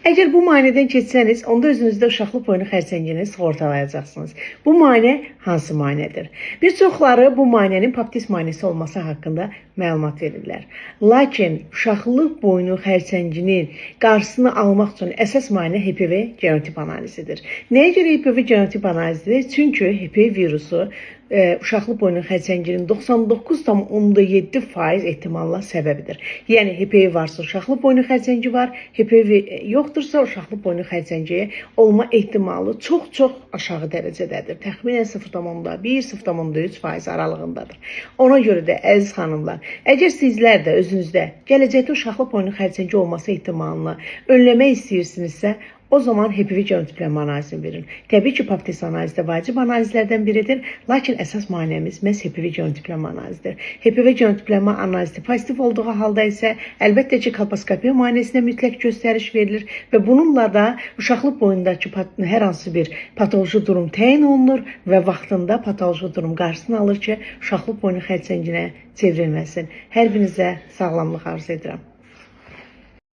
Əgər bu müayinədən keçsəniz, onda özünüzdə uşaqlıq boynu xərçəngini sığortalayacaqsınız. Bu müayinə hansı müayinədir? Bir çoxları bu müayinənin paptis müayinəsi olması haqqında məlumat verirlər. Lakin uşaqlıq boynu xərçənginin qarşısını almaq üçün əsas müayinə HPV genotip analizidir. Nəyə görə HPV genotip analizidir? Çünki HPV virusu uşaqlıq boynu xərçənginin 99,7% ehtimalla səbəbidir. Yəni HPV varsa uşaqlıq boynu xərçəngi var, HPV yoxdursa uşaqlıq boynu xərçəngi olma ehtimalı çox aşağı dərəcədədir. Təxminən 0,1-0,3% aralığındadır. Ona görə də əziz xanımlar, əgər sizlər də özünüzdə gələcəkdə uşaqlıq boynu xərçəngi olması ehtimalını önləmək istəyirsinizsə, o zaman HPV genotiplənmə analizini verin. Təbii ki, paptis analizi də vacib analizlərdən biridir, lakin əsas müayinəmiz məhz HPV genotiplənmə analizidir. HPV genotiplənmə analizi pozitiv olduğu halda isə əlbəttə ki, kolposkopiya müayinəsinə mütləq göstəriş verilir və bununla da uşaqlıq boyundakı hər hansı bir patoloji durum təyin olunur və vaxtında patoloji durum qarşısını alır ki, uşaqlıq boynu xərçənginə çevrilməsin. Hər birinizə sağlamlıq arzu edirəm.